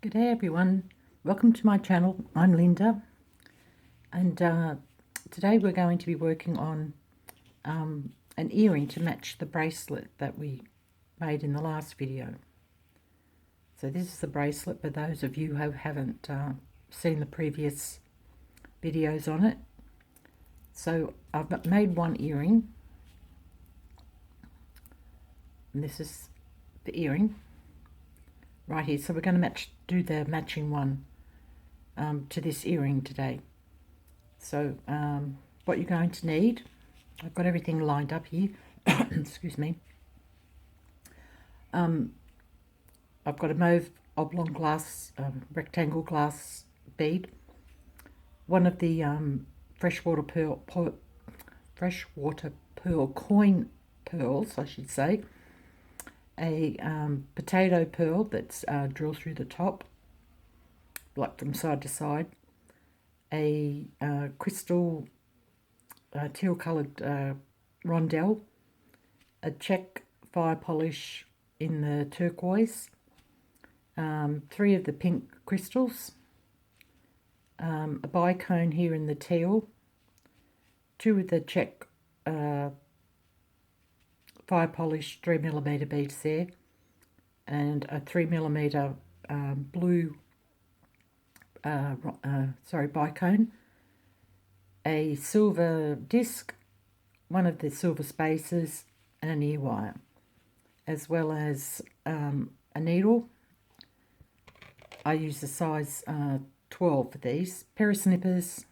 G'day everyone, welcome to my channel. I'm Linda, and today we're going to be working on an earring to match the bracelet that we made in the last video. So this is the bracelet for those of you who haven't seen the previous videos on it. So I've made one earring, and this is the earring right here. So we're going to do the matching one to this earring today. So what you're going to need, I've got everything lined up here. Excuse me. I've got a mauve oblong glass, rectangle glass bead, one of the freshwater pearl coin pearls, I should say, a potato pearl that's drilled through the top, like from side to side, a crystal teal coloured rondelle, a check fire polish in the turquoise, 3 of the pink crystals, a bicone here in the teal, 2 of the check fire polish 3mm beads there, and a 3mm blue bicone, a silver disc, one of the silver spaces, and an ear wire, as well as a needle. I use the size 12 for these, pair of snippers,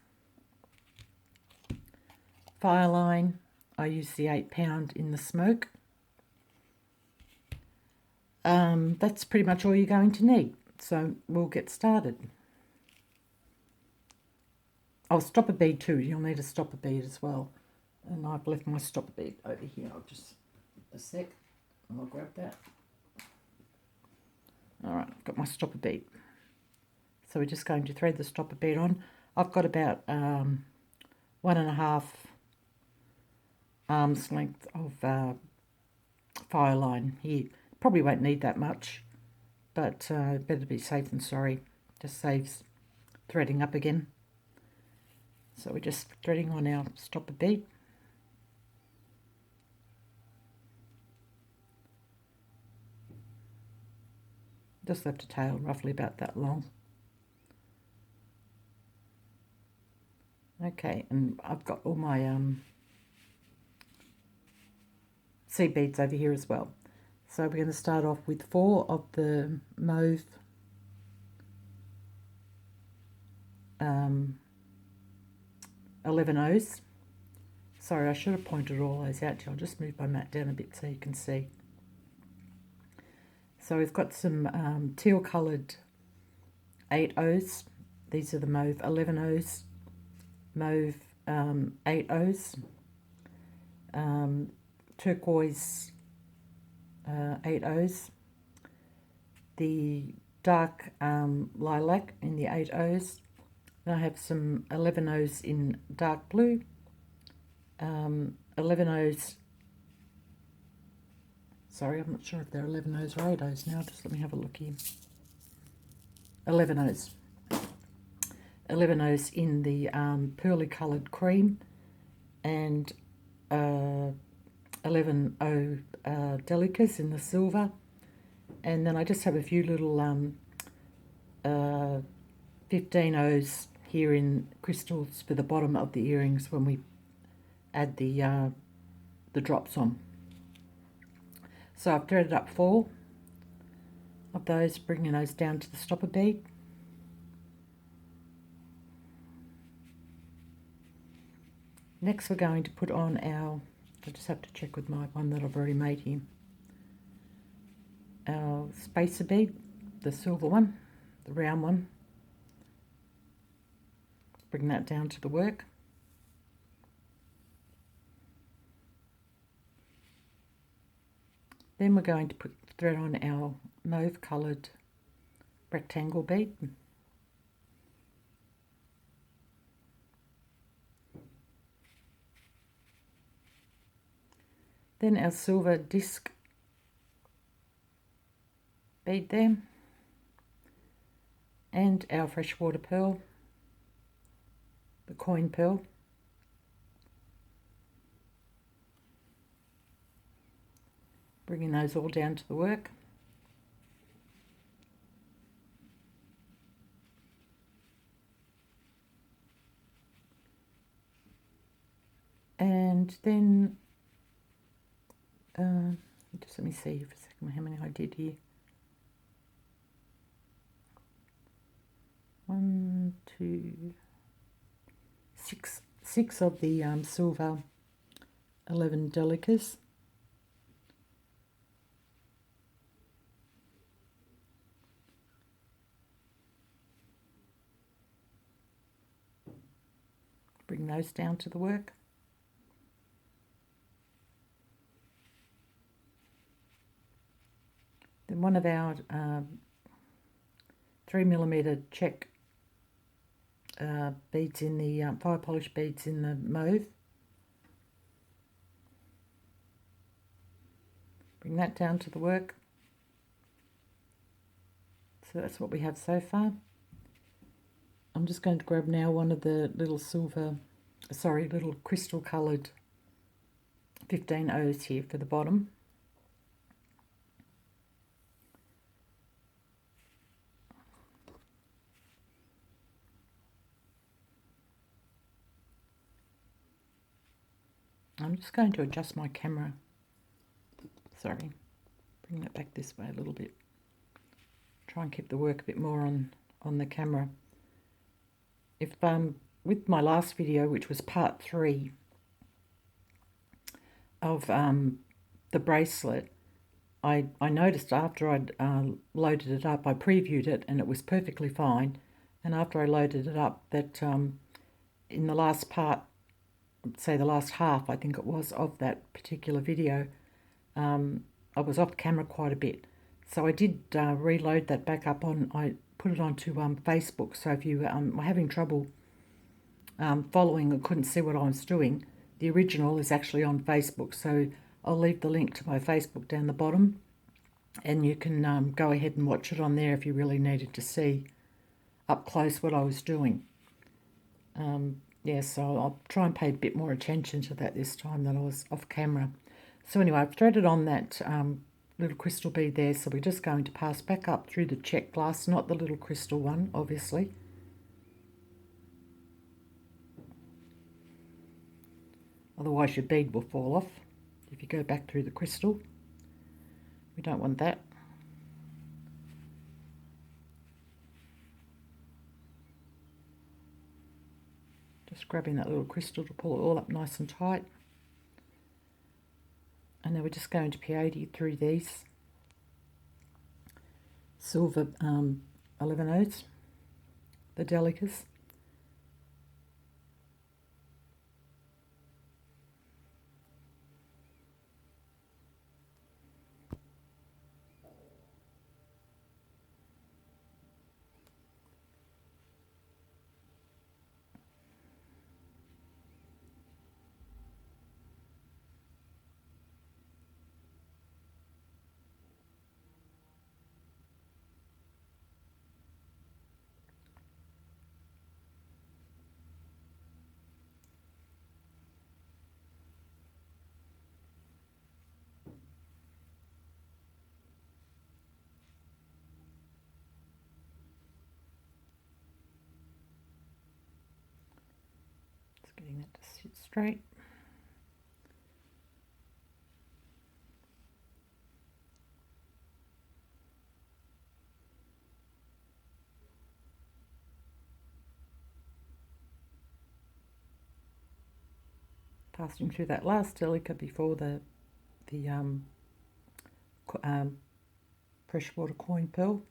fire line. I use the 8-pound in the smoke. That's pretty much all you're going to need. So we'll get started. Oh, stopper bead too. You'll need a stopper bead as well. And I've left my stopper bead over here. I'll just, a sec, and I'll grab that. Alright, I've got my stopper bead. So we're just going to thread the stopper bead on. I've got about 1.5 arm's length of fire line here. Probably won't need that much, but better be safe than sorry. Just saves threading up again. So we're just threading on our stopper bead. Just left a tail roughly about that long. Okay, and I've got all my seed beads over here as well. So we're going to start off with 4 of the mauve 11 O's. Sorry, I should have pointed all those out to you. I'll just move my mat down a bit so you can see. So we've got some teal coloured 8 O's. These are the mauve 11 O's, mauve 8 O's, turquoise 8 O's, the dark lilac in the 8 O's. Then I have some 11 O's in dark blue, 11 O's, sorry, I'm not sure if they're 11 O's or 8 O's now, just let me have a look here. 11 O's. 11 O's in the pearly coloured cream, and 11 O delicas in the silver, and then I just have a few little 15 O's here in crystals for the bottom of the earrings when we add the drops on. So I've threaded up 4 of those, bringing those down to the stopper bead. Next we're going to put on our, I just have to check with my one that I've already made here, our spacer bead, the silver one, the round one. Bring that down to the work. Then we're going to put thread on our mauve coloured rectangle bead. Then our silver disc bead there. and our freshwater pearl, the coin pearl. Bringing those all down to the work. And then, just let me see for a second how many I did here. 1, 2, 6. 6 of the silver 11 delicas. Bring those down to the work. Then one of our 3mm check beads in the fire polish beads in the mauve. Bring that down to the work. So that's what we have so far. I'm just going to grab now one of the little little crystal coloured 15 O's here for the bottom. I'm just going to adjust my camera. Sorry, bring that back this way a little bit. Try and keep the work a bit more on the camera. If with my last video, which was part 3 of the bracelet, I noticed after I'd loaded it up, I previewed it and it was perfectly fine. And after I loaded it up, that in the last part, say the last half, I think it was, of that particular video, I was off camera quite a bit. So I did reload that back up I put it onto Facebook. So if you were having trouble following and couldn't see what I was doing, the original is actually on Facebook. So I'll leave the link to my Facebook down the bottom, and you can go ahead and watch it on there if you really needed to see up close what I was doing. Yeah, so I'll try and pay a bit more attention to that this time that I was off camera. So anyway, I've threaded on that little crystal bead there, so we're just going to pass back up through the check glass, not the little crystal one, obviously. Otherwise your bead will fall off if you go back through the crystal. We don't want that. Just grabbing that little crystal to pull it all up nice and tight. And then we're just going to peyote through these silver 11 O's, the delicas. Getting that to sit straight. Passing through that last delica before the freshwater coin pearl.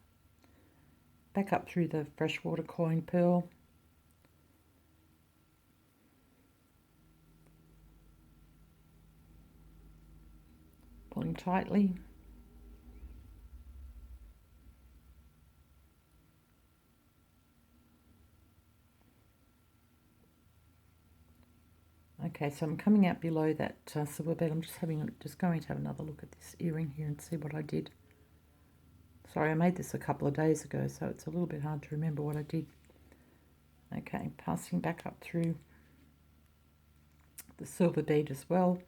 Back up through the freshwater coin pearl. Pulling tightly. Okay, so I'm coming out below that silver bead. I'm just going to have another look at this earring here and see what I did. Sorry, I made this a couple of days ago, so it's a little bit hard to remember what I did. Okay, passing back up through the silver bead as well.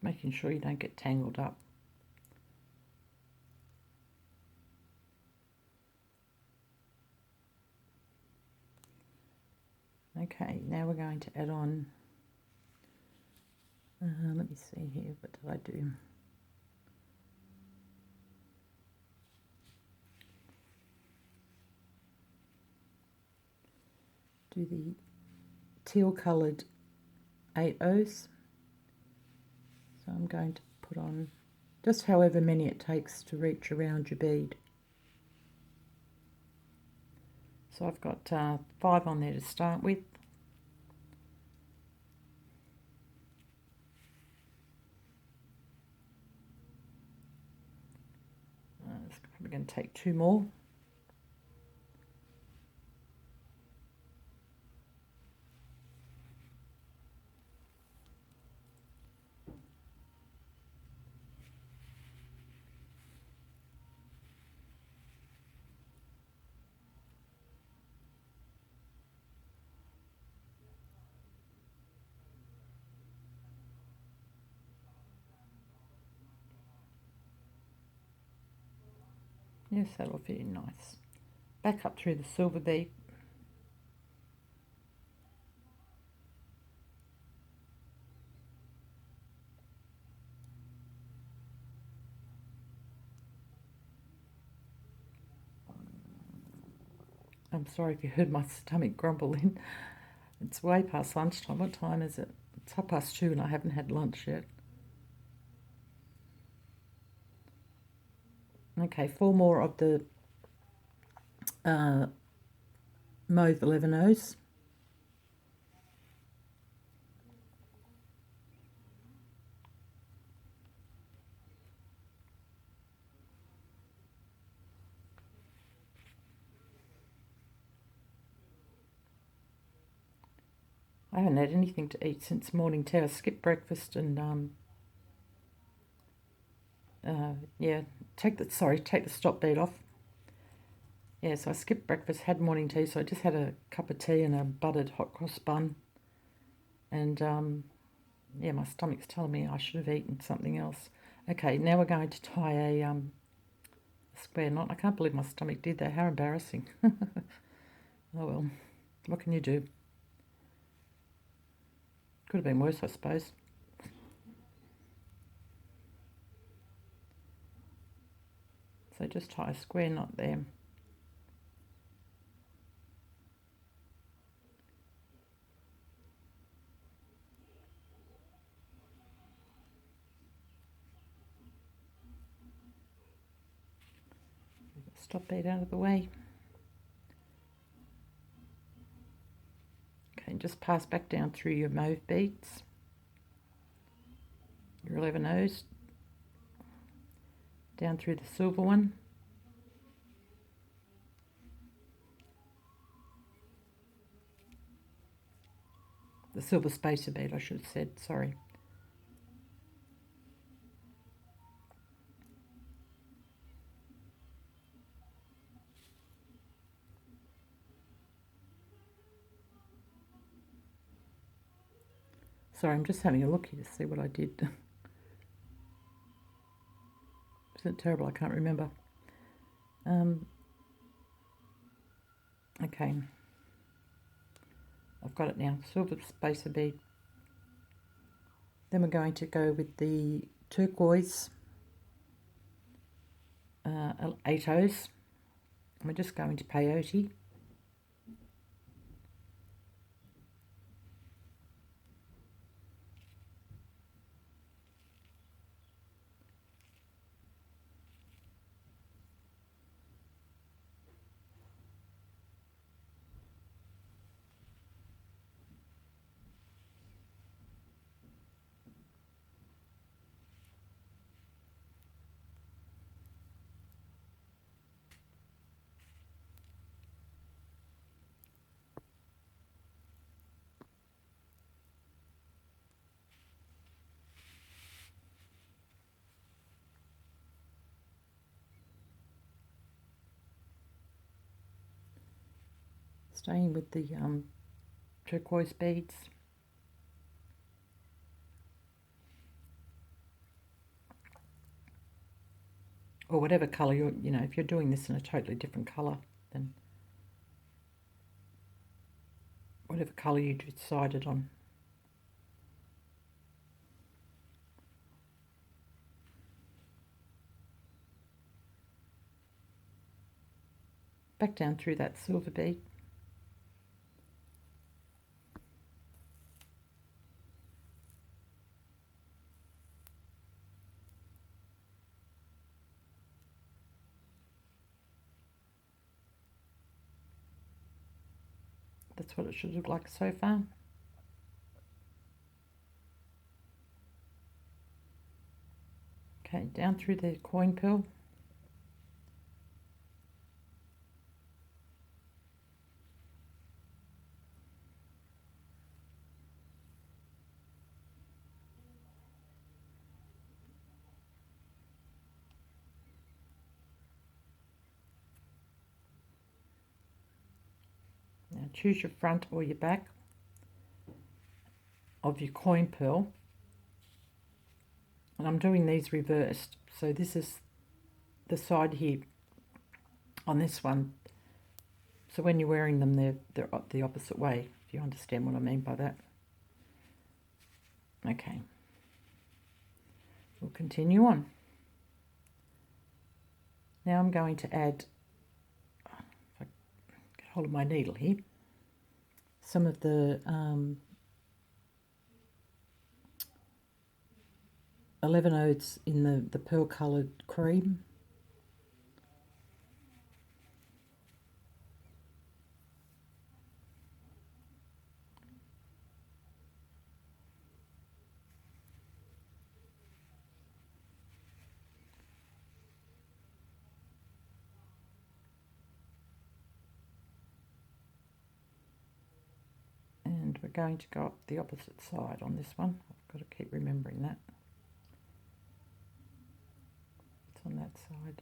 Making sure you don't get tangled up. Okay, now we're going to add on, let me see here, what did I do? Do the teal coloured 8 O's. So I'm going to put on just however many it takes to reach around your bead. So I've got 5 on there to start with. We're going to take 2 more. Yes, that'll fit in nice. Back up through the silver bead. I'm sorry if you heard my stomach grumbling. It's way past lunchtime. What time is it? It's 2:30 and I haven't had lunch yet. Okay, 4 more of the mauve 11 O's. I haven't had anything to eat since morning tea. I skipped breakfast and yeah, take the stop bead off. Yeah, so I skipped breakfast, had morning tea, so I just had a cup of tea and a buttered hot cross bun. And yeah, my stomach's telling me I should have eaten something else. Okay, now we're going to tie a square knot. I can't believe my stomach did that. How embarrassing. Oh well, what can you do? Could have been worse, I suppose. So just tie a square knot there. Stop bead out of the way. Okay, just pass back down through your mauve beads, your 11 O's, down through the silver one, the silver spacer bead I should have said, sorry. Sorry, I'm just having a look here to see what I did. Isn't it terrible? I can't remember. Okay. I've got it now. Silver spacer bead. Then we're going to go with the turquoise 8 O's. We're just going to peyote. Staying with the turquoise beads. Or whatever colour you know, if you're doing this in a totally different colour, then whatever colour you decided on. Back down through that silver bead. That's what it should look like so far. Okay, down through the coin pearl. Now choose your front or your back of your coin pearl. And I'm doing these reversed. So this is the side here on this one. So when you're wearing them, they're the opposite way, if you understand what I mean by that. Okay. We'll continue on. Now I'm going to add, if I get hold of my needle here, some of the 11 odes in the pearl coloured cream. And we're going to go up the opposite side on this one. I've got to keep remembering that. It's on that side.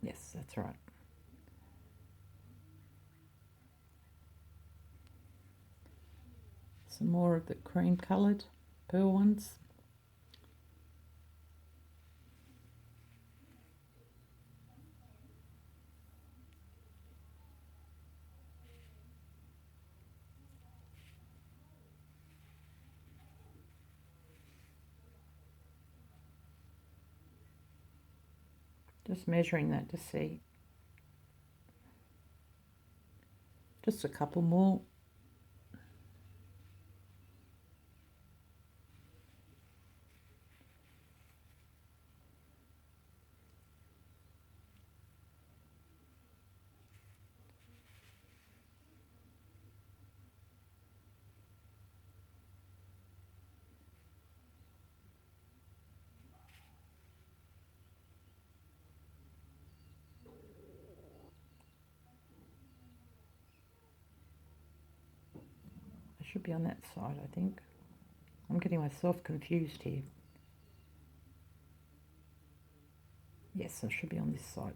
Yes, that's right. Some more of the cream coloured pearl ones. Just measuring that to see. Just a couple more. Should be on that side, I think. I'm getting myself confused here. Yes, I should be on this side.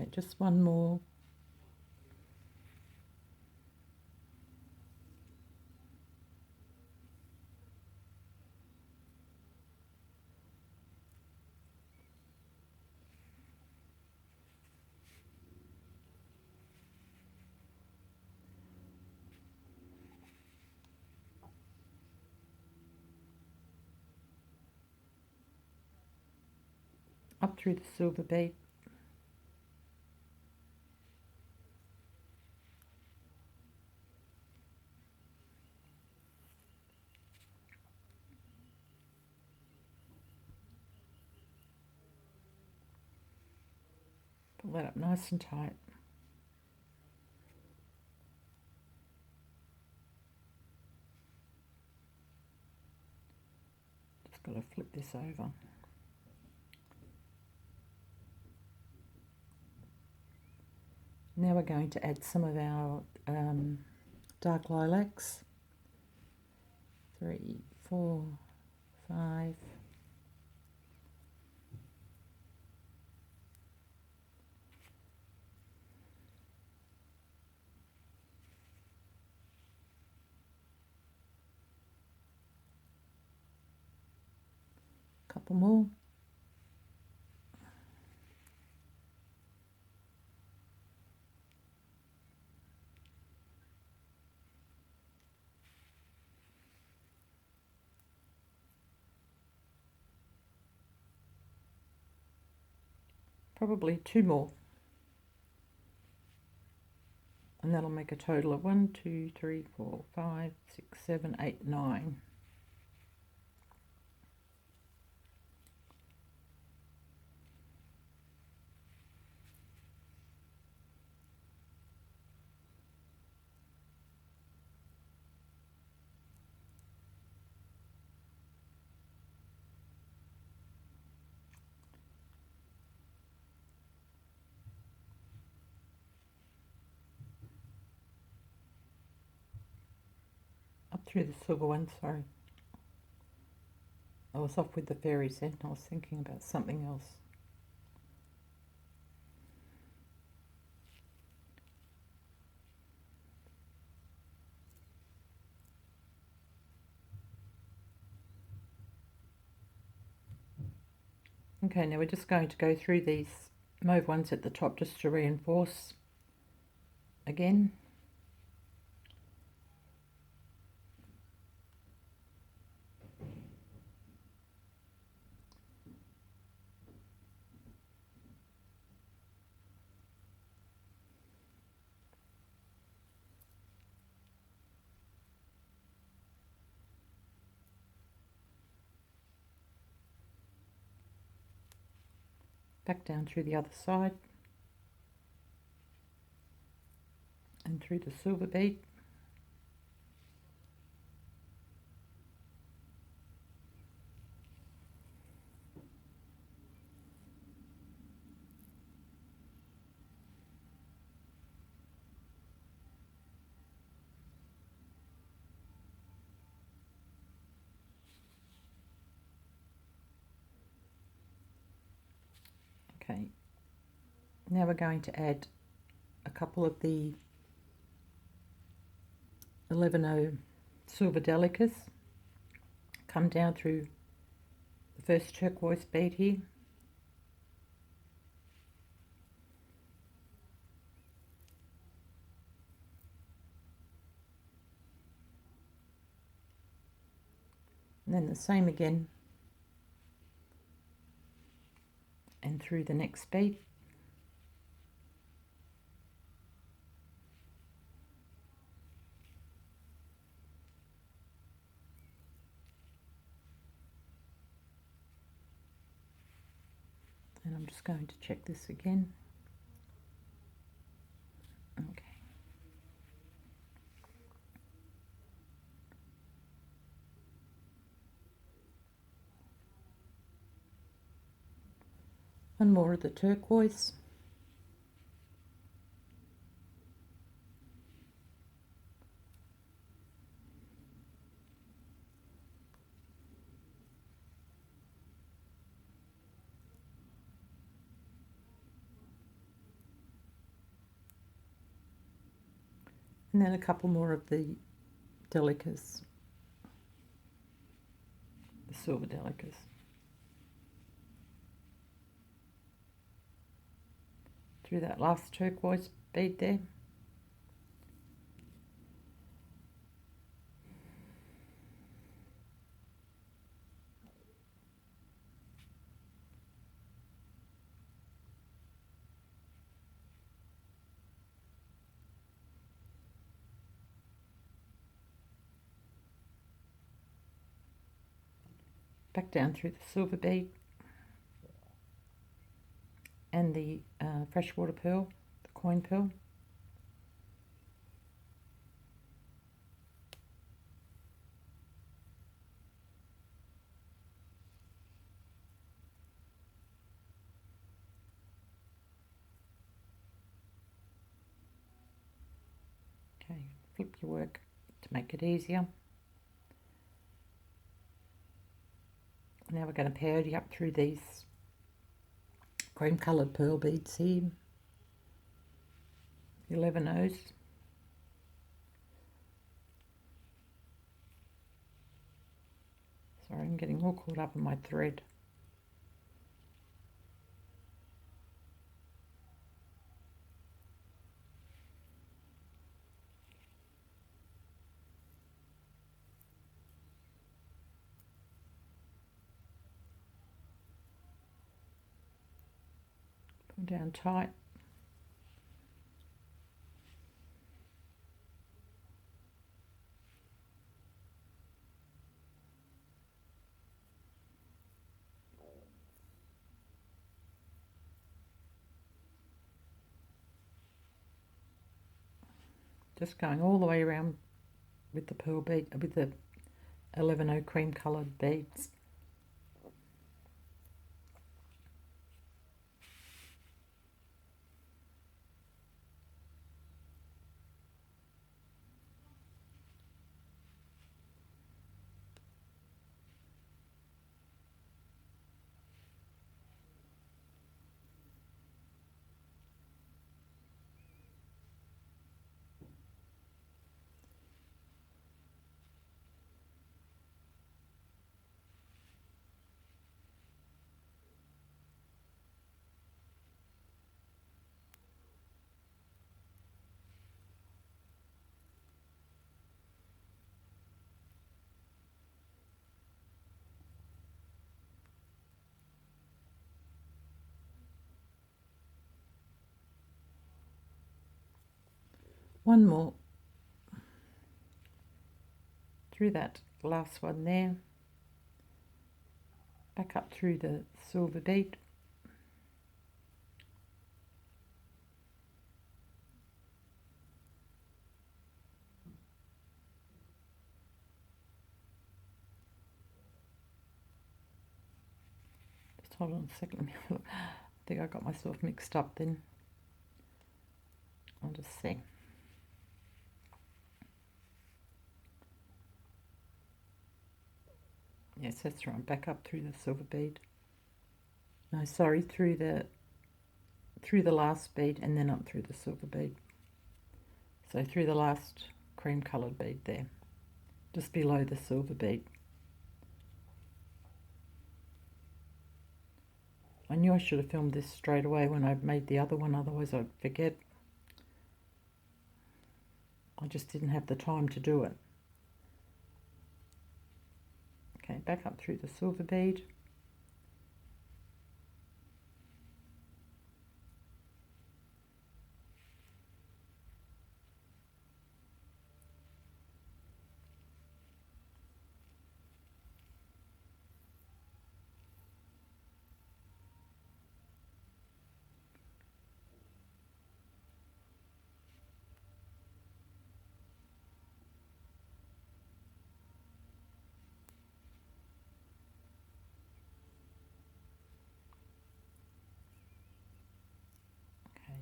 Okay, just one more. Up through the silver bead. Pull that up nice and tight. Just got to flip this over. Now we're going to add some of our dark lilacs. 3, 4, 5, couple more. Probably 2 more, and that'll make a total of 1, 2, 3, 4, 5, 6, 7, 8, 9. Up through the silver one, sorry. I was off with the fairies then. I was thinking about something else. Okay, now we're just going to go through these mauve ones at the top just to reinforce again. Back down through the other side and through the silver bead. Okay, now we're going to add a couple of the 11O silver delicas. Come down through the first turquoise bead here. And then the same again and through the next bead. And I'm just going to check this again. Okay. One more of the turquoise. And then a couple more of the delicas, the silver delicas. Through that last turquoise bead there. Back down through the silver bead and the freshwater pearl, the coin pearl. Okay, flip your work to make it easier. Now we're going to peyote up through these cream coloured pearl beads here, 11 O's. Sorry, I'm getting all caught up in my thread. Pull down tight. Just going all the way around with the pearl bead, with the 11O cream coloured beads. One more through that last one there, back up through the silver bead, just hold on a second. I think I got myself mixed up then. I'll just see. Yes, that's right, back up through the silver bead. No, sorry, through the last bead and then up through the silver bead. So through the last cream coloured bead there, just below the silver bead. I knew I should have filmed this straight away when I made the other one, otherwise I'd forget. I just didn't have the time to do it. Okay, back up through the silver bead.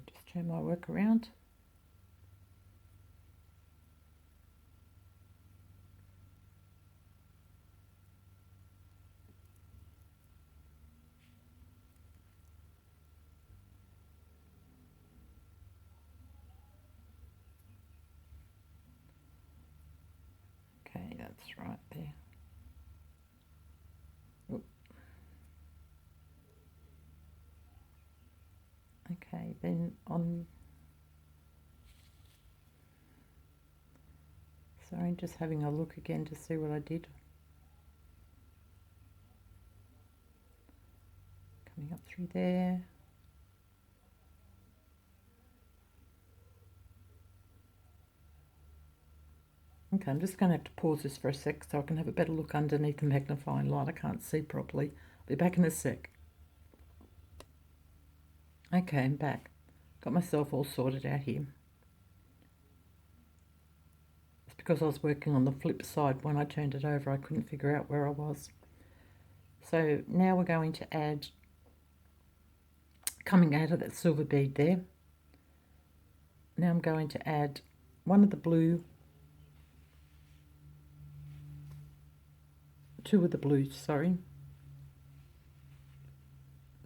Just turn my work around. Okay, that's right there. Oop. Okay, then on... Sorry, just having a look again to see what I did. Coming up through there. Okay, I'm just going to have to pause this for a sec so I can have a better look underneath the magnifying light. I can't see properly. I'll be back in a sec. Okay, I'm back. Got myself all sorted out here. It's because I was working on the flip side. When I turned it over, I couldn't figure out where I was. So now we're going to add, coming out of that silver bead there, now I'm going to add one of the blue, two of the blues, sorry,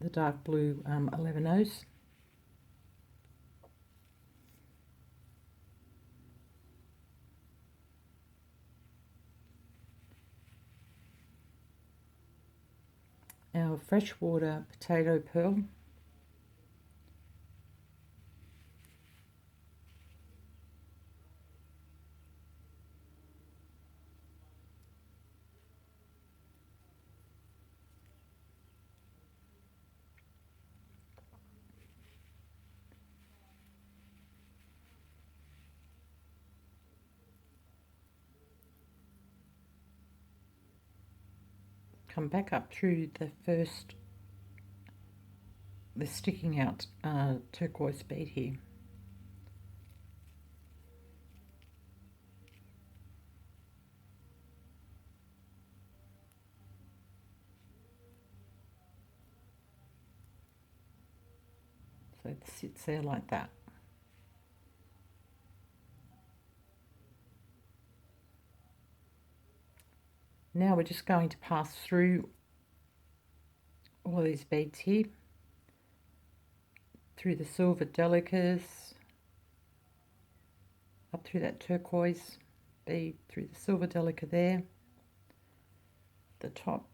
the dark blue 11-0s. Our freshwater potato pearl. Come back up through the sticking out turquoise bead here. So it sits there like that. Now we're just going to pass through all of these beads here, through the silver delicas, up through that turquoise bead, through the silver delica there, the top,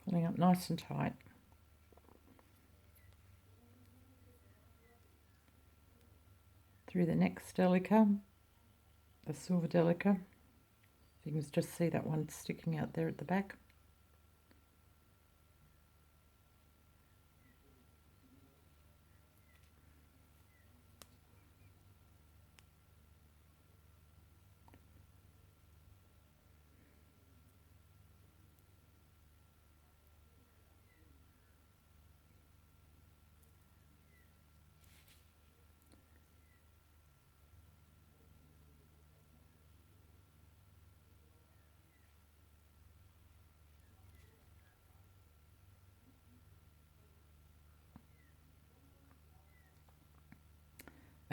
pulling up nice and tight. Through the next delica, the silver delica. You can just see that one sticking out there at the back.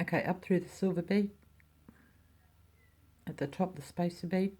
Okay, up through the silver bead, at the top the spacer bead,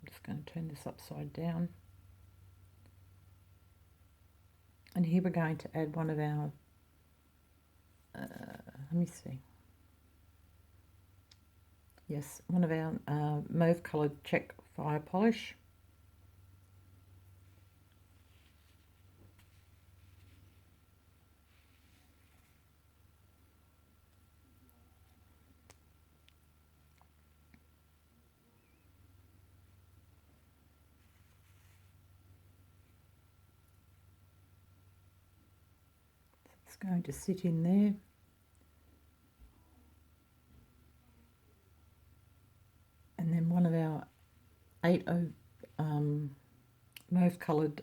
I'm just going to turn this upside down. And here we're going to add one of our, let me see. Yes, one of our mauve coloured check fire polish. It's going to sit in there. And then one of our 8-0 mauve coloured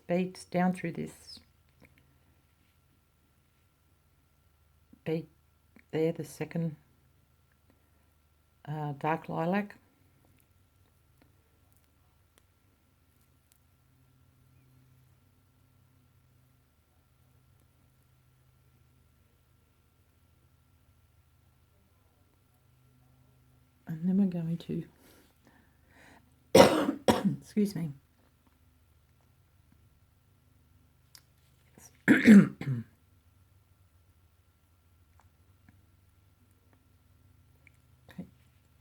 beads down through this bead there, the second dark lilac. And then we're going to, excuse me. Okay,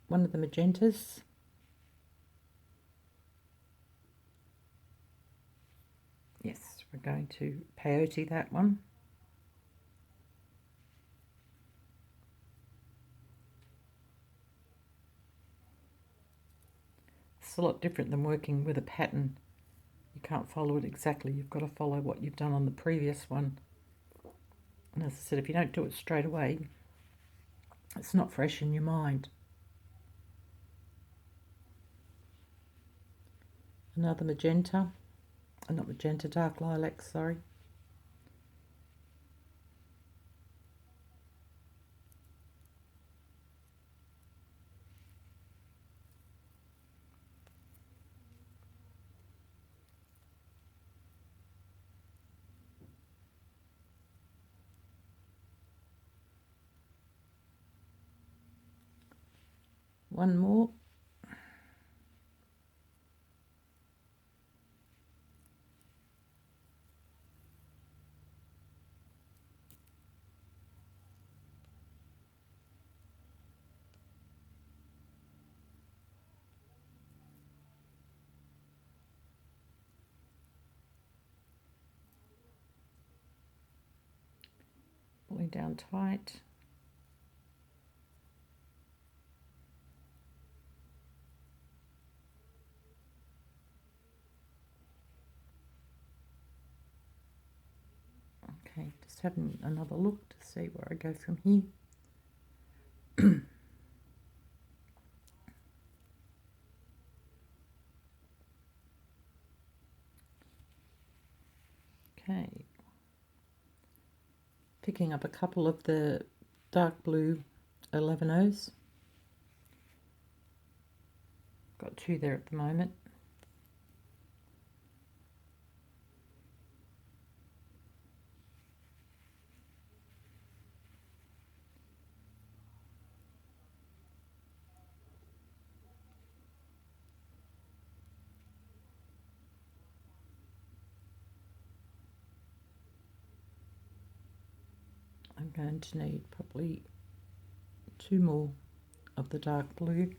one of the magentas. Yes, we're going to peyote that one. It's a lot different than working with a pattern. You can't follow it exactly. You've got to follow what you've done on the previous one. And as I said, if you don't do it straight away, it's not fresh in your mind. another magenta, not magenta, dark lilac, sorry. One more. Pulling down tight. Okay, just having another look to see where I go from here. Okay, picking up a couple of the dark blue 11-0s. Got two there at the moment. I'm going to need probably two more of the dark blue.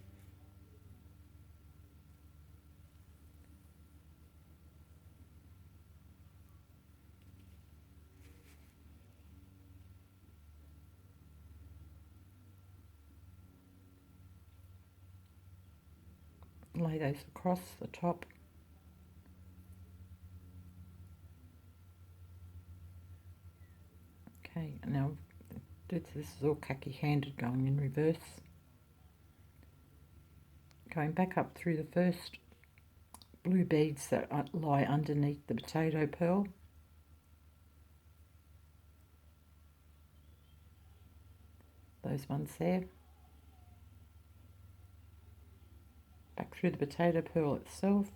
Lay those across the top. Okay, and now this is all khaki handed going in reverse. Going back up through the first blue beads that lie underneath the potato pearl. Those ones there. Back through the potato pearl itself.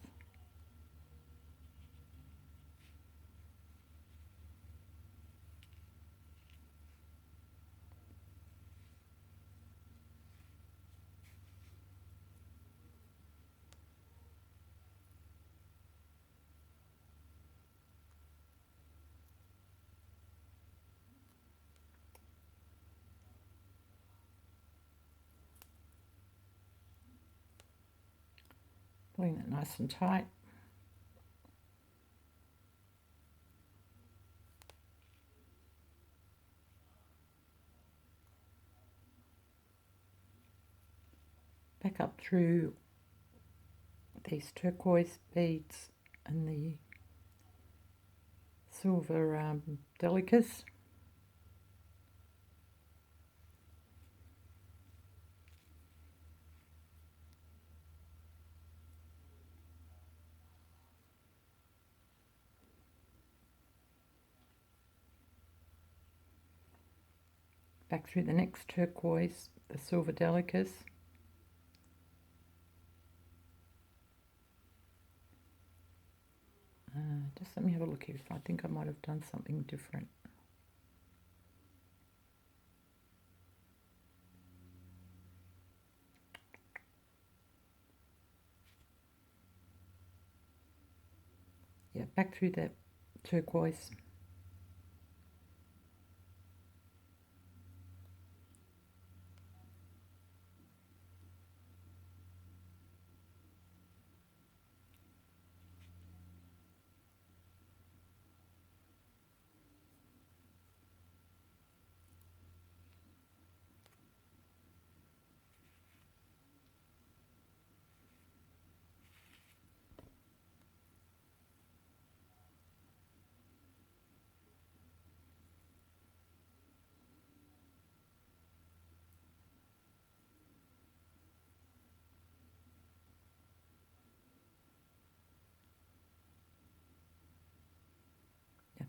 Pulling it nice and tight. Back up through these turquoise beads and the silver delicas. Back through the next turquoise, the silver delicas. Just let me have a look here. I think I might have done something different. Yeah, back through that turquoise.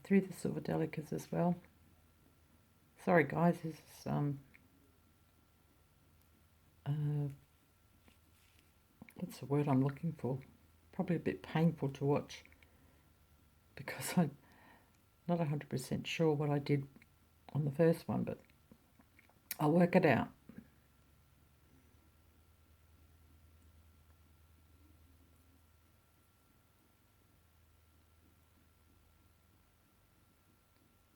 through the silver delicas as well. Sorry guys, this is what's the word I'm looking for? Probably a bit painful to watch because I'm not 100% sure what I did on the first one, but I'll work it out.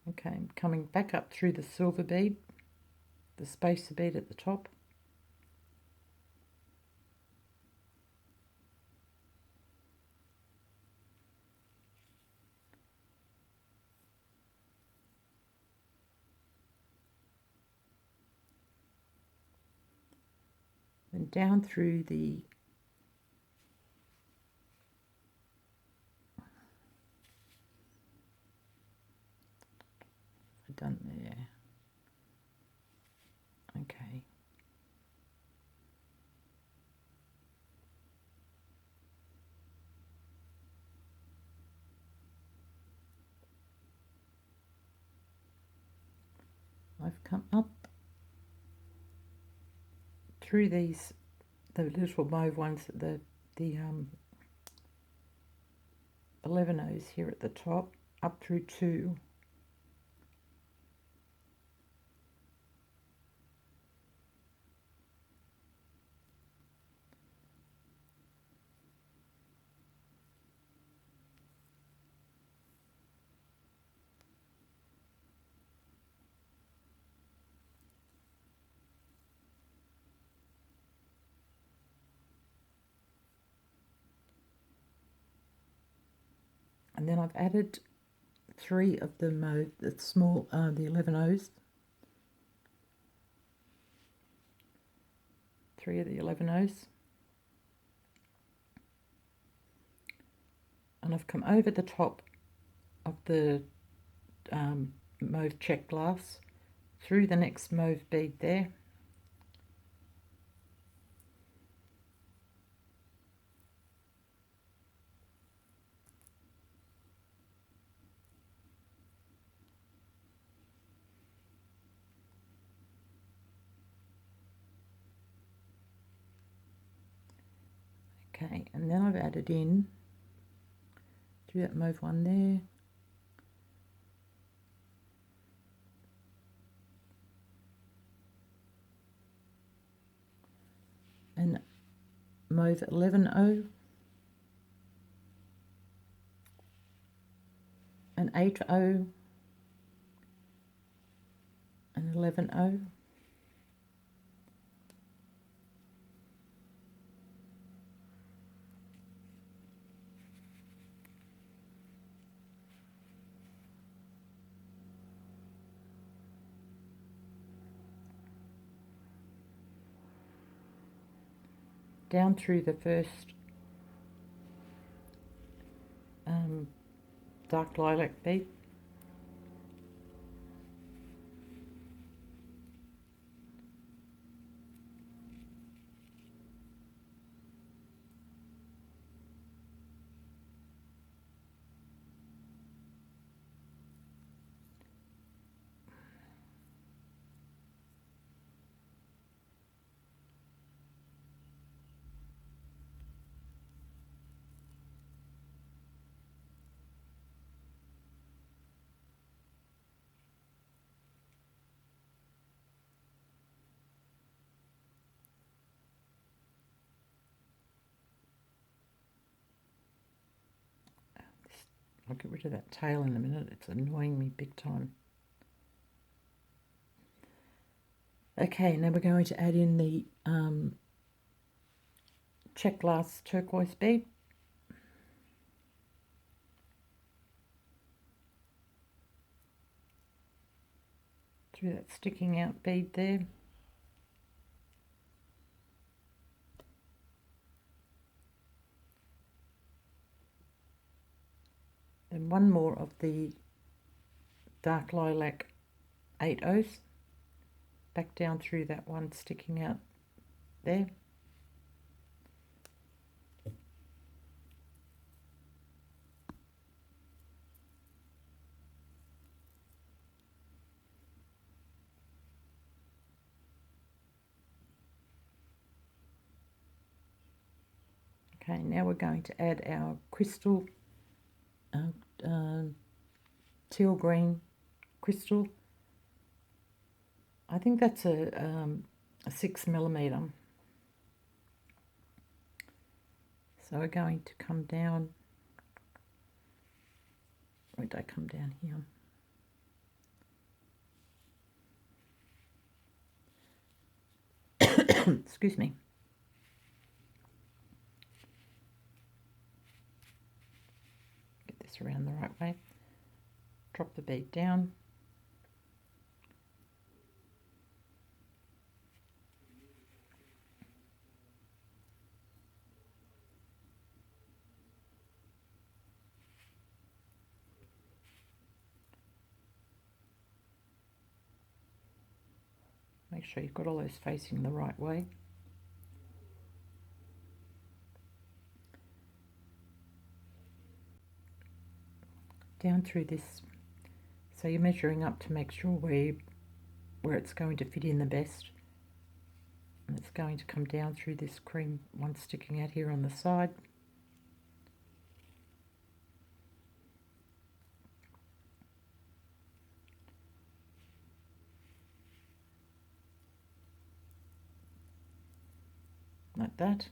Okay, I'm coming back up through the silver bead, the spacer bead at the top. Then down through the done there. Okay. I've come up through these, the little mauve ones, the 11 O's here at the top, up through 2. And then I've added 3 of the mauve, the small, the 11 O's. 3 of the 11 O's. And I've come over the top of the mauve check glass through the next mauve bead there. Okay, and then I've added in through that mauve one there, and mauve 11O, and 8O, and 11O. Down through the first dark lilac bead. I'll get rid of that tail in a minute, it's annoying me big time. Okay, now we're going to add in the check glass turquoise bead. Through that sticking out bead there. And one more of the dark lilac 8Os, back down through that one sticking out there. Okay, now we're going to add our crystal, teal green crystal. I think that's a 6mm. So we're going to come down. Where did I come down here? Excuse me. Get this around the right way. Drop the bead down. Make sure you've got all those facing the right way. Down through this, so you're measuring up to make sure where it's going to fit in the best. And it's going to come down through this cream one sticking out here on the side. Like that.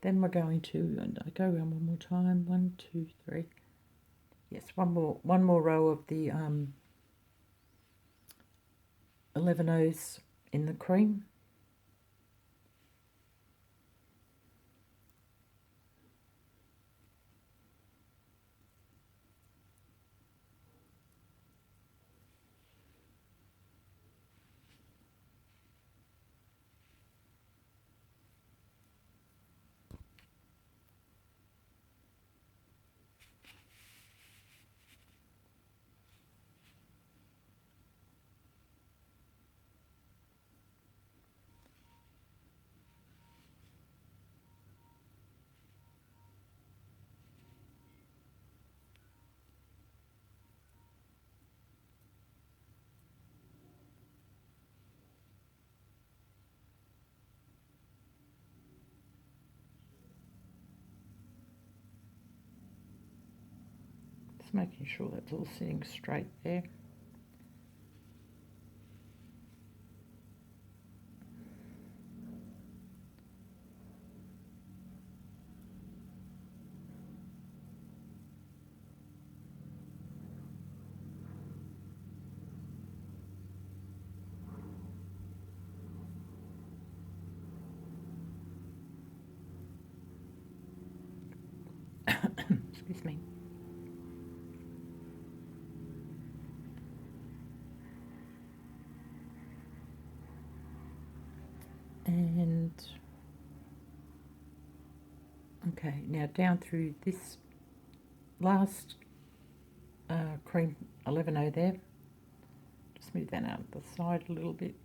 Then we're going to, and I go around one more time, 1, 2, 3. Yes, one more row of the 11 O's in the cream. Just making sure that's all sitting straight there. Excuse me. And okay, now down through this last cream 11O there. Just move that out the side a little bit.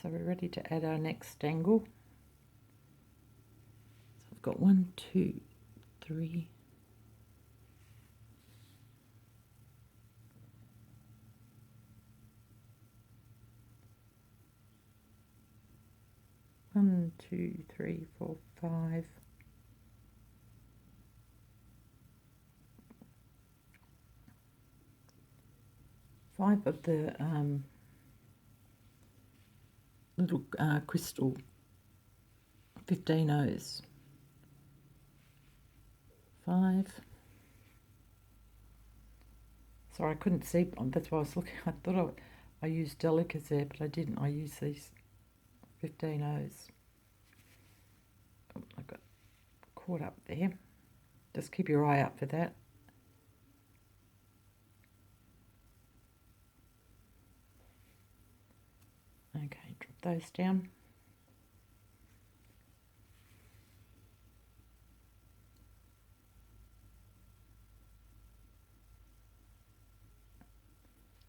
So we're ready to add our next dangle. So I've got 1, 2, 3. 1, 2, 3, 4, 5. Five of the little crystal 15 O's. 5. Sorry, I couldn't see. That's why I was looking. I thought I used delicas there, but I didn't. I used these 15 O's. Oh, I got caught up there. Just keep your eye out for that. Okay, drop those down.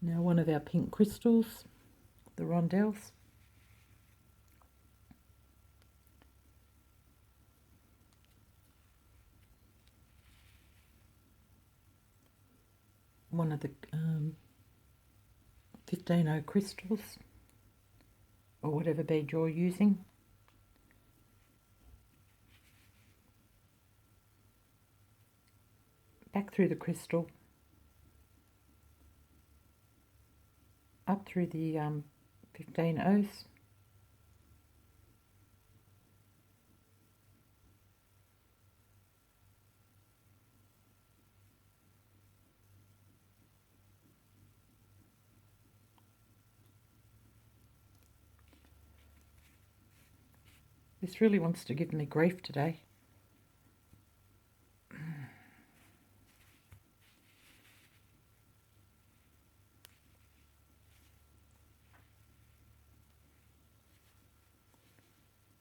Now one of our pink crystals, the rondelles. one of the 15O crystals, or whatever bead you're using. Back through the crystal, up through the 15Os, this really wants to give me grief today.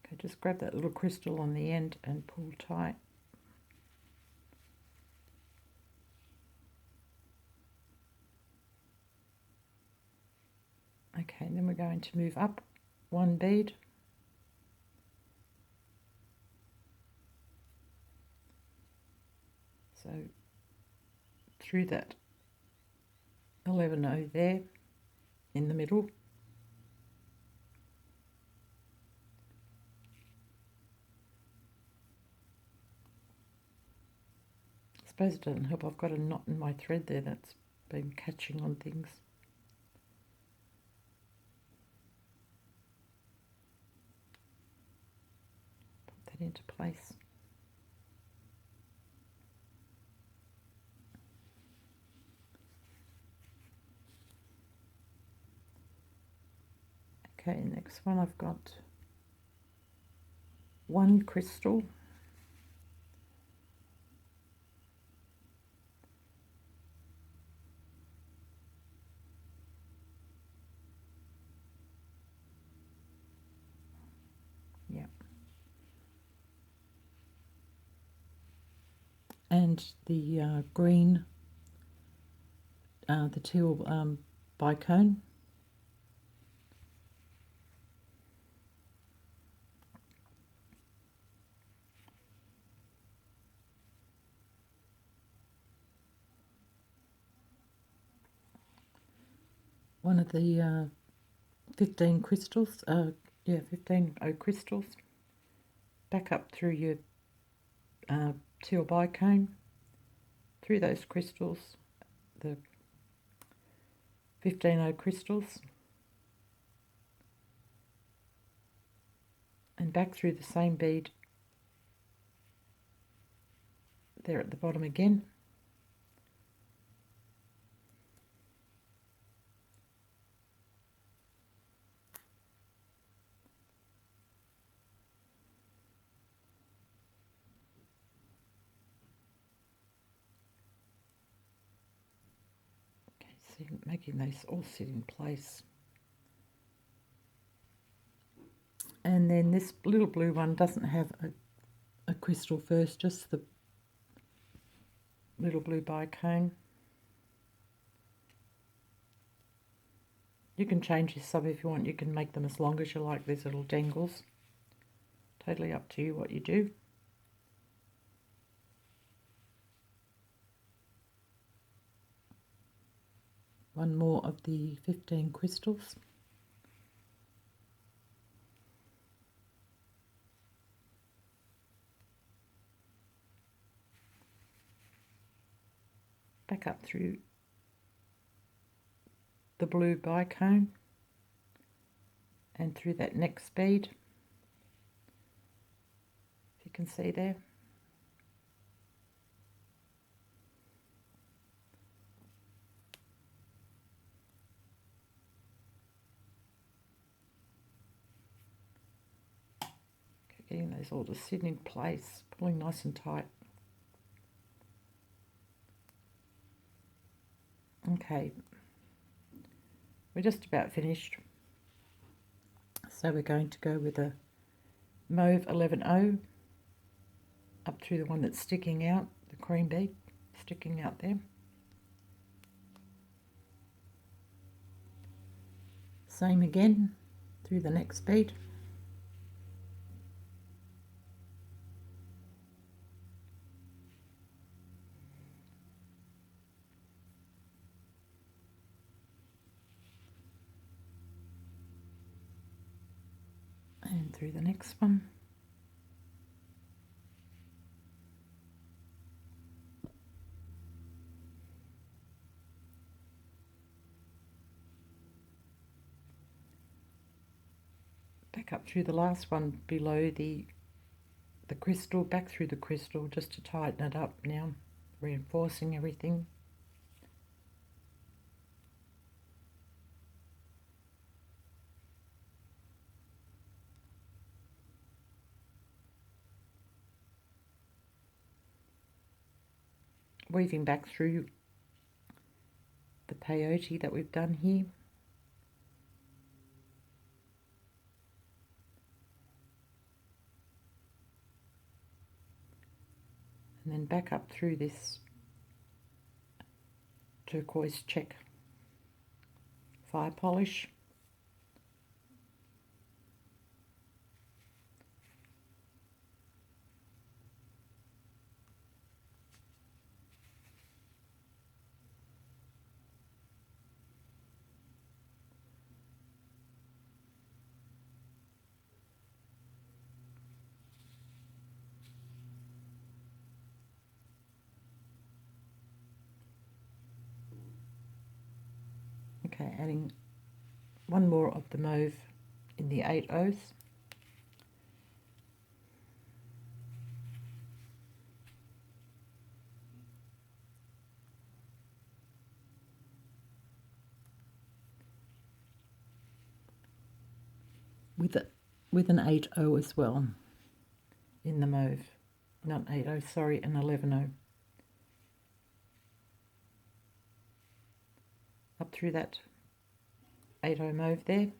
Okay, just grab that little crystal on the end and pull tight. Okay, and then we're going to move up one bead. So through that 11O there in the middle. I suppose it doesn't help, I've got a knot in my thread there that's been catching on things. Put that into place. Okay, next one I've got one crystal, yeah, and the green, the teal bicone. One of the 15 crystals, 15O crystals. Back up through your teal bicone, through those crystals, the 15O crystals, and back through the same bead there at the bottom again. Making those all sit in place. And then this little blue one doesn't have a crystal first, just the little blue bicone. You can change this up if you want, you can make them as long as you like, these little dangles. Totally up to you what you do. One more of the 15 crystals. Back up through the blue bicone and through that next bead, if you can see there. Getting those all to sit in place, pulling nice and tight. Okay, we're just about finished. So we're going to go with a mauve 11O up through the one that's sticking out, the cream bead sticking out there. Same again through the next bead. And through the next one. Back up through the last one below the crystal, back through the crystal just to tighten it up now, reinforcing everything. Weaving back through the peyote that we've done here. And then back up through this turquoise check fire polish. Okay, adding one more of the mauve in the 8/0. With an 8/0 as well in the mauve. Not 8/0, sorry, an 11/0. Up through that 8/0 mauve there.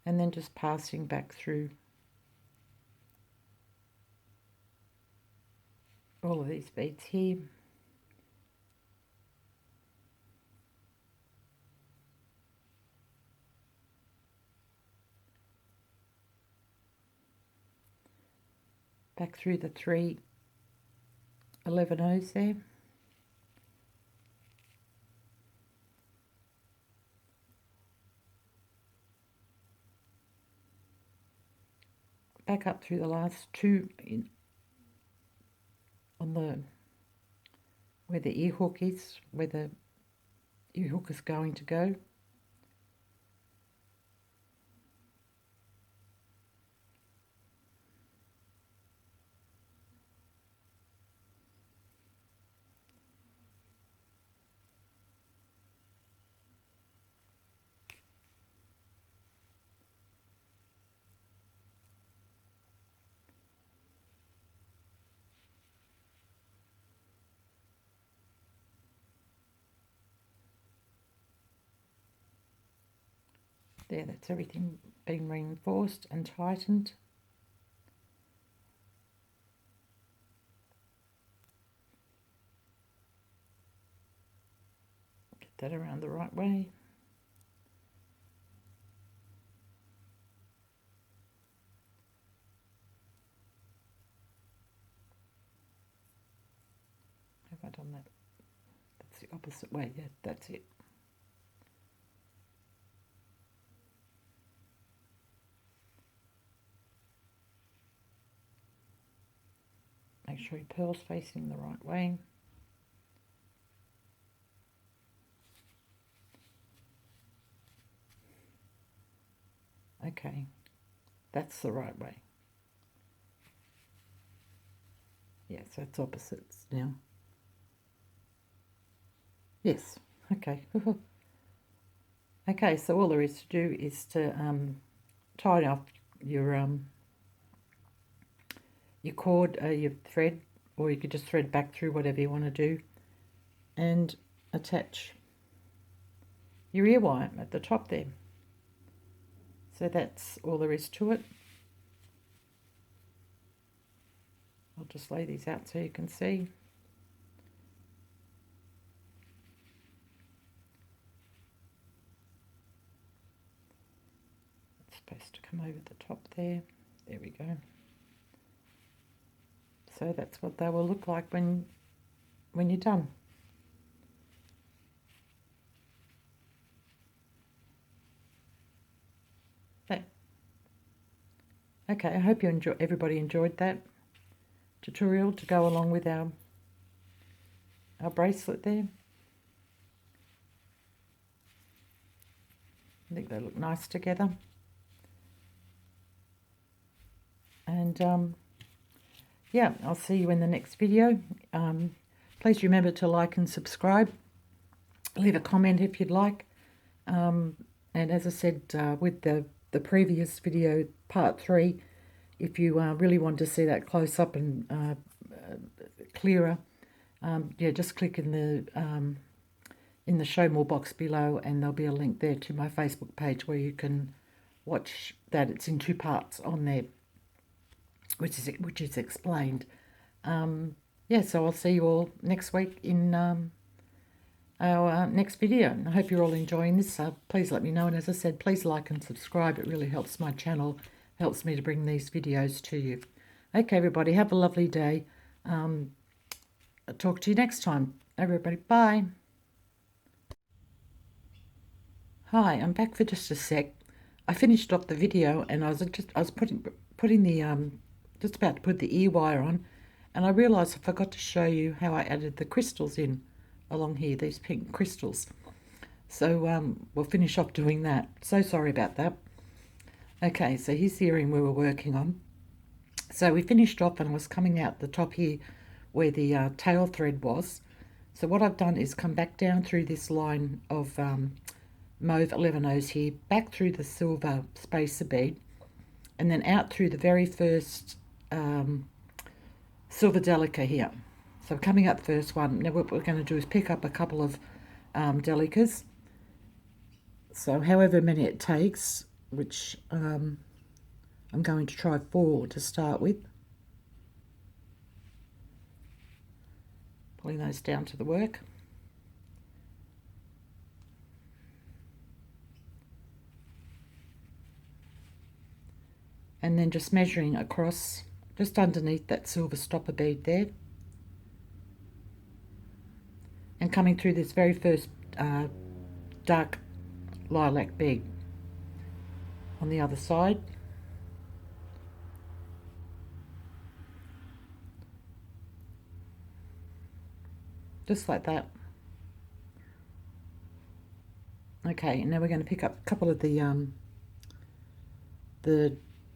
And then just passing back through all of these beads here. Back through the 3 11/0s there. Back up through the last 2 on the where the ear hook is, where the ear hook is going to go. There, that's everything being reinforced and tightened. Get that around the right way. Have I done that? That's the opposite way. Yeah, that's it. Make sure your pearl's facing the right way. Okay, that's the right way. Yes, that's opposites now. Yes, okay. Okay, so all there is to do is to tie off your cord, your thread, or you could just thread back through whatever you want to do, and attach your ear wire at the top there. So that's all there is to it. I'll just lay these out so you can see. It's supposed to come over the top there. There we go. So that's what they will look like when you're done. Okay, I hope everybody enjoyed that tutorial to go along with our bracelet there. I think they look nice together. And yeah, I'll see you in the next video. Please remember to like and subscribe. Leave a comment if you'd like. And as I said with the previous video, part 3, if you really want to see that close up and clearer, yeah, just click in the show more box below, and there'll be a link there to my Facebook page where you can watch that. It's in 2 parts on there, which is explained. Yeah, so I'll see you all next week in our next video. I hope you're all enjoying this. Please let me know, and as I said, please like and subscribe. It really helps my channel, helps me to bring these videos to you. Okay, everybody, have a lovely day. I'll talk to you next time. Everybody, bye. Hi, I'm back for just a sec. I finished off the video, and I was putting the just about to put the ear wire on, and I realised I forgot to show you how I added the crystals in along here, these pink crystals. So we'll finish off doing that. So sorry about that. Okay, so here's the earring we were working on. So we finished off, and I was coming out the top here where the tail thread was. So what I've done is come back down through this line of mauve 11-O's here, back through the silver spacer bead, and then out through the very first silver delica here. So coming up the first one. Now what we're going to do is pick up a couple of delicas. So however many it takes, which I'm going to try 4 to start with. Pulling those down to the work. And then just measuring across just underneath that silver stopper bead there, and coming through this very first dark lilac bead on the other side. Just like that. Okay, and now we're going to pick up a couple of the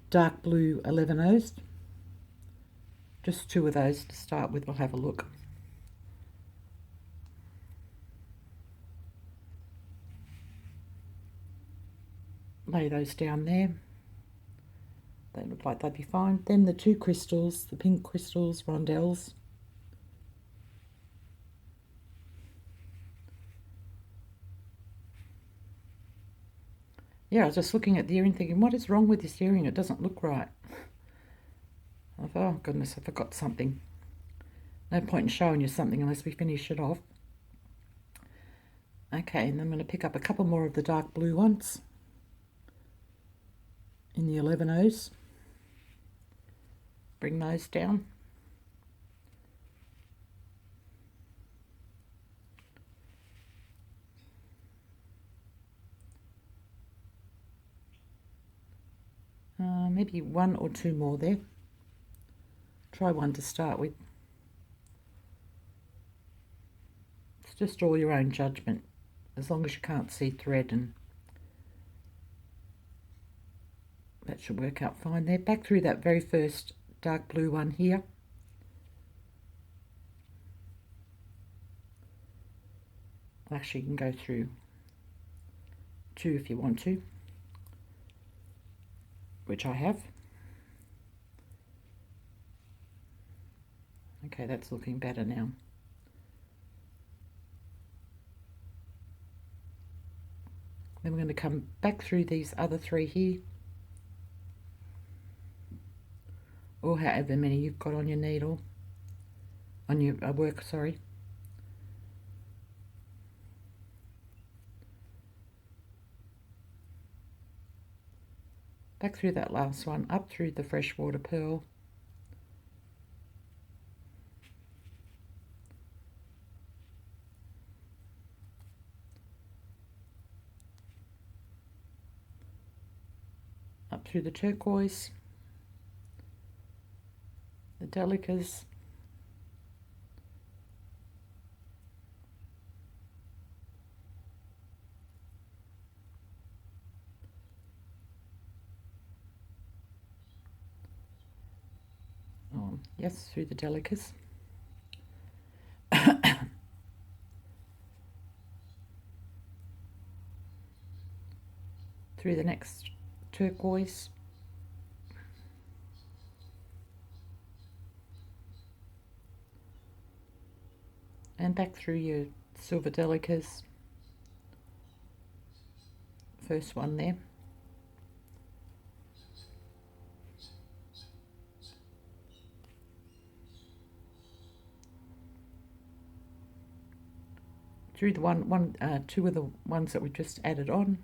dark blue 11-O's. Just 2 of those to start with. We'll have a look. Lay those down there. They look like they'd be fine. Then the 2 crystals, the pink crystals, rondelles. Yeah, I was just looking at the earring thinking, what is wrong with this earring? It doesn't look right. I thought, oh goodness, I forgot something. No point in showing you something unless we finish it off. Okay, and then I'm going to pick up a couple more of the dark blue ones in the 11-O's. Bring those down. Maybe 1 or 2 more there. Try 1 to start with. It's just all your own judgment, as long as you can't see thread, and that should work out fine there. Back through that very first dark blue one here. Actually, you can go through 2 if you want to, which I have. Okay, that's looking better now. Then we're going to come back through these other 3 here, or however many you've got on your needle, on your work, sorry. Back through that last one, up through the freshwater pearl. Up through the turquoise. delicas. Oh, yes, through the delicas. Through the next turquoise. And back through your silver delicas. First one there. Through the two of the ones that we just added on.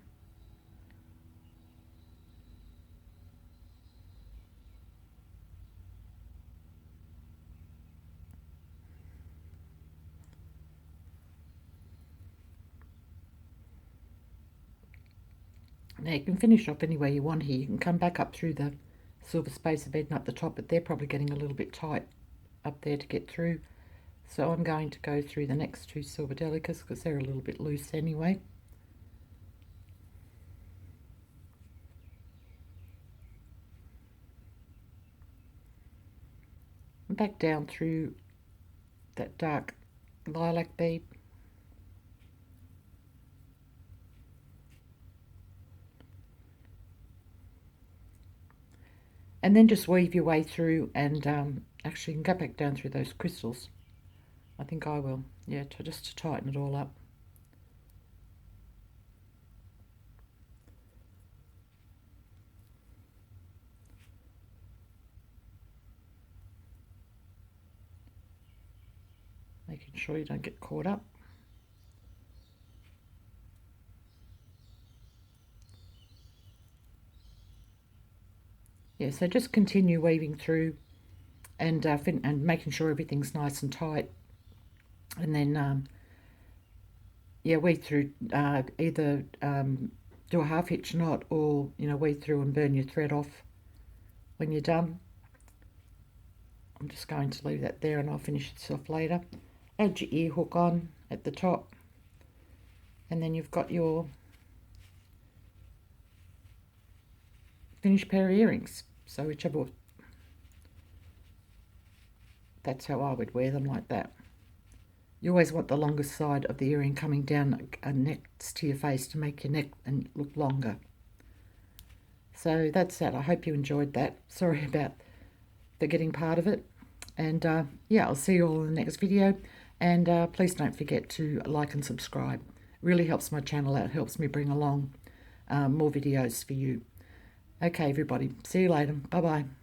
Now you can finish off any way you want here. You can come back up through the silver spacer bead and up the top, but they're probably getting a little bit tight up there to get through. So I'm going to go through the next two silver delicas because they're a little bit loose anyway. And back down through that dark lilac bead. And then just weave your way through and actually you can go back down through those crystals. I think I will, yeah, just to tighten it all up. Making sure you don't get caught up. Yeah, so just continue weaving through and making sure everything's nice and tight. And then, yeah, weave through either do a half hitch knot or, weave through and burn your thread off when you're done. I'm just going to leave that there and I'll finish this off later. Add your ear hook on at the top. And then you've got your finished pair of earrings. So whichever, that's how I would wear them, like that. You always want the longest side of the earring coming down next to your face to make your neck and look longer. So that's that. I hope you enjoyed that. Sorry about forgetting part of it. And yeah, I'll see you all in the next video. And please don't forget to like and subscribe. It really helps my channel out. It helps me bring along more videos for you. Okay, everybody. See you later. Bye-bye.